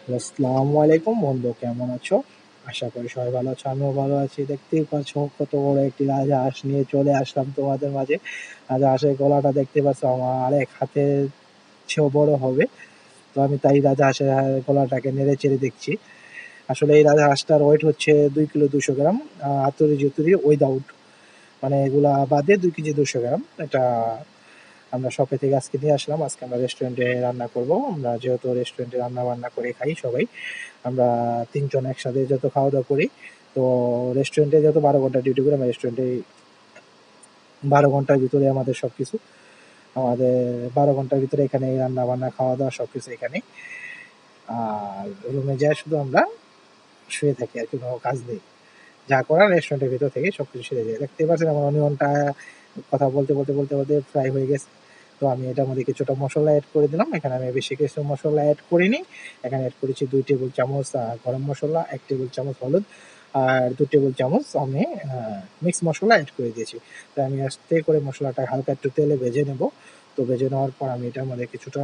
আসসালামু আলাইকুম বন্ধু, কেমন আছো? আশা করি সবাই ভালো আছো, আমিও ভালো আছি। দেখতেই পাচ্ছ কত বড় একটি রাজহাঁস নিয়ে চলে আসলাম তোমাদের মাঝে। রাজহাঁসের গলাটা দেখতে পাচ্ছ আমার এক হাতের চেয়েও বড় হবে। তো আমি তাই রাজহাঁসের গলাটাকে নেড়ে চেড়ে দেখছি। আসলে এই রাজহাঁসটার ওয়েট হচ্ছে 2 কিলো 200 গ্রাম, হাতুড়ি জুতুড়ি উইদাউট, মানে এগুলা বাদে 2 কেজি 200 গ্রাম। এটা আমরা শপে থেকে আজকে নিয়ে আসলাম। আজকে আমরা রেস্টুরেন্টে রান্না করব। আমরা যেহেতু রেস্টুরেন্টে রান্না বান্না করে খাই সবাই, আমরা ৩ জন একসাথে যত খাওয়া-দাওয়া করি। তো রেস্টুরেন্টে যেহেতু ১২ ঘন্টা ডিউটি করি, আমরা রেস্টুরেন্টে ১২ ঘন্টার ভিতরে আমাদের সবকিছু, আমাদের ১২ ঘন্টার ভিতরে এখানে রান্না-বান্না, খাওয়া-দাওয়া সবকিছু এখানেই। আর রুমে যাই শুধু আমরা শুয়ে থাকি আরকি, কোনো কাজ নেই। যা করার রেস্টুরেন্টের ভিতর থেকেই সবকিছু সেরে যায়। দেখতেই পাচ্ছেন আমার অনিয়নটা কথা বলতে ফ্রাই হয়ে গেছে। তো আমি এটার মধ্যে কিছুটা মসলা এড করে দিলাম। এখানে আমি বেশি কিছু মসলা এড করিনি। এখানে এড করেছি ২ টেবিল চামচ গরম মসলা, ১ টেবিল চামচ হলুদ, আর ২ টেবিল চামচ আমি মিক্স মসলা এড করে দিয়েছি। তো আমি আস্তে করে মসলাটা হালকা একটু তেলে ভেজে নেব। তো ভেজে নেওয়ার পর আমি এটার মধ্যে কিছুটা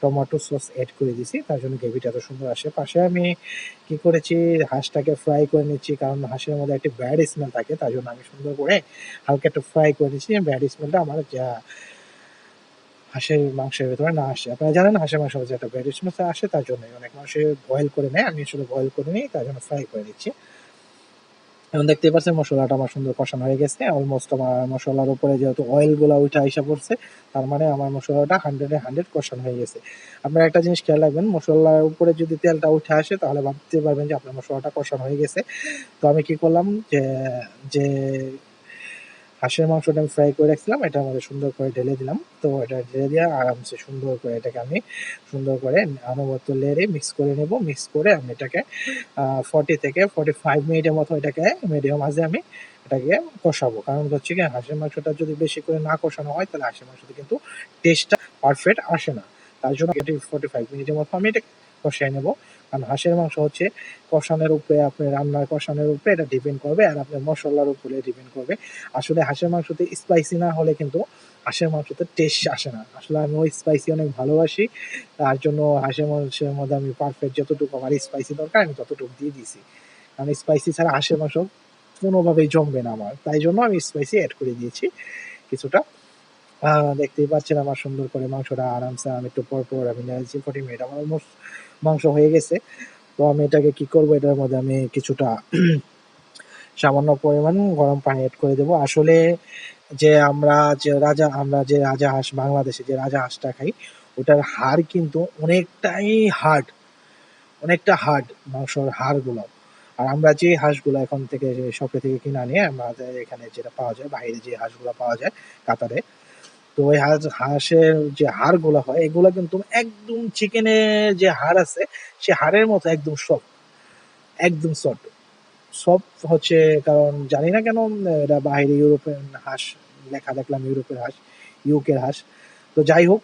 টমেটো সস এড করে দিয়েছি, তার জন্য গ্রেভিটা এত সুন্দর আসে। পাশে আমি কি করেছি, হাঁসটাকে ফ্রাই করে নিচ্ছি, কারণ হাঁসের মধ্যে একটা ব্যাড স্মেল থাকে, তার জন্য আমি সুন্দর করে হালকা একটু ফ্রাই করে নিচ্ছি, ব্যাড স্মেলটা আমার যা হাঁসের মাংসের ভেতরে না আসে। আপনারা জানেন হাঁসের মাংসের মধ্যে একটা ব্যাড স্মেল আসে, তার জন্য অনেক মানুষে বয়েল করে নেয়, আমি আসলে বয়েল করে নিই, তার জন্য ফ্রাই করে দিচ্ছি। এখন দেখতেই পাচ্ছেন মশলাটা আমার সুন্দর কষানো হয়ে গেছে। অলমোস্ট আমার মশলার উপরে যেহেতু অয়েলগুলো উঠে আইসা পড়ছে, তার মানে আমার মশলাটা 100-এ 100 কষানো হয়ে গেছে। আপনারা একটা জিনিস খেয়াল রাখবেন, মশলার উপরে যদি তেলটা উঠে আসে তাহলে ভাবতে পারবেন যে আপনার মশলাটা কষানো হয়ে গেছে। তো আমি কি করলাম, যে যে হাঁসের মাংসটা আমি ফ্রাই করে রাখছিলাম এটার মধ্যে সুন্দর করে ঢেলে দিলাম। তো এটা ঢেলে দিয়ে আরামসে সুন্দর করে এটাকে আমি সুন্দর করে অনবরত লেড়ে মিক্স করে নেব। মিক্স করে আমি এটাকে 40 থেকে 45 মিনিটের মতো এটাকে মিডিয়াম আঁচে আমি এটাকে কষাবো। কারণ হচ্ছে গিয়ে হাঁসের মাংসটা যদি বেশি করে না কষানো হয় তাহলে হাঁসের মাংসতে কিন্তু টেস্টটা পারফেক্ট আসে না। তার জন্য 45 মিনিটের মতো আমি এটা কষিয়ে নেব। কারণ হাঁসের মাংস হচ্ছে কষানোর উপরে, আপনার রান্নার কষানোর উপরে এটা ডিপেন্ড করবে, আর আপনার মশলার উপরে ডিপেন্ড করবে। আসলে হাঁসের মাংসতে স্পাইসি না হলে কিন্তু হাঁসের মাংসতে টেস্ট আসে না। আসলে আমি ওই স্পাইসি অনেক ভালোবাসি, তার জন্য হাঁসের মাংসের মধ্যে আমি পারফেক্ট যতটুকু আমার স্পাইসি দরকার আমি ততটুকু দিয়ে দিছি। কারণ স্পাইসি ছাড়া হাঁসের মাংস কোনোভাবেই জমবে না আমার, তাই জন্য আমি স্পাইসি অ্যাড করে দিয়েছি কিছুটা। দেখতেই পাচ্ছেন আমার সুন্দর করে মাংসটা আরামসে আমি একটু পর আমি নেড়েছি। 40 মিনিট আমার অলমোস্ট মাংস হয়ে গেছে। তো আমি এটাকে কি করবো, এটার মধ্যে আমি কিছুটা সামান্য পরিমাণ গরম পানি এড করে দেবো। আসলে আমরা যে রাজা হাঁস, বাংলাদেশে যে রাজা হাঁসটা খাই, ওটার হাড় কিন্তু অনেকটাই হার্ড, অনেকটা হার্ড মাংসর হাড়গুলো। আর আমরা যে হাঁসগুলো এখন থেকে যে শপে থেকে কিনে আনি, আমাদের এখানে যেটা পাওয়া যায়, বাইরে যে হাঁসগুলো পাওয়া যায় কাতারে, তো ওই হাঁসের যে হাড়গুলো হয় এগুলো কিন্তু একদম চিকেনের যে হাড় আছে সে হাড়ের মতো একদম সফট, একদম সফট সফট হচ্ছে। কারণ জানি না কেন এটা বাইরে ইউরোপের হাঁস লেখা দেখলাম, ইউরোপের হাঁস, ইউকের হাঁস। তো যাই হোক,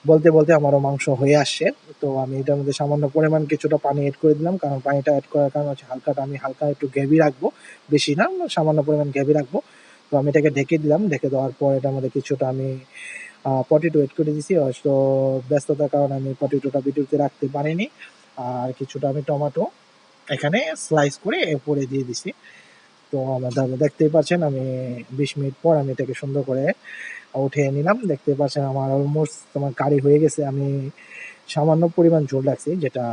বলতে আমারও মাংস হয়ে আসছে। তো আমি এটার মধ্যে সামান্য পরিমাণ কিছুটা পানি এড করে দিলাম, কারণ পানিটা এড করার কারণ হচ্ছে আমি হালকা একটু গ্রেভি রাখবো, বেশি না, সামান্য পরিমাণ গ্রেভি রাখবো। তো আমি এটাকে ঢেকে দিলাম, ঢেকে দেওয়ার পর এটার মধ্যে কিছুটা আমি পটেটো এড করে দিছি। তো ব্যস্ততার কারণে আমি পটেটোটা ভিডিওতে রাখতে পারিনি। আর কিছুটা আমি টমেটো এখানে স্লাইস করে উপরে দিয়ে দিছি। তো আমাদের দেখতেই পাচ্ছেন আমি ২০ মিনিট পর আমি এটাকে সুন্দর করে উঠিয়ে নিলাম। দেখতেই পাচ্ছেন আমার অলমোস্ট তোমার কারি হয়ে গেছে। আমি সামান্য পরিমাণ ঝোল রাখছি, যেটা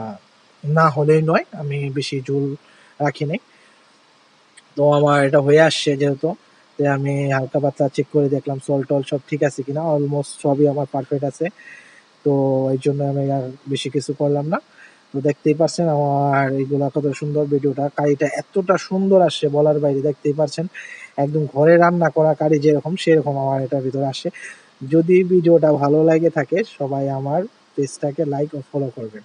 না হলেই নয়, আমি বেশি ঝোল রাখি নাই। তো আমার এটা হয়ে আসছে যেহেতু, তো আমি হালকা পাতলা চেক করে দেখলাম সল্ট-টল্ট সব ঠিক আছে কিনা। অলমোস্ট সবই আমার পারফেক্ট আছে। তো এই জন্য আমি আর বেশি কিছু করলাম না। তো দেখতেই পাচ্ছেন আমার এইগুলা কত সুন্দর, ভিডিওটা কারিটা এতটা সুন্দর আসছে বলার বাইরে। দেখতেই পাচ্ছেন একদম ঘরে রান্না করা কারি যেরকম সেরকম আমার এটার ভিতরে আসে। যদি ভিডিওটা ভালো লাগে থাকে সবাই আমার পেজটাকে লাইক ও ফলো করবেন।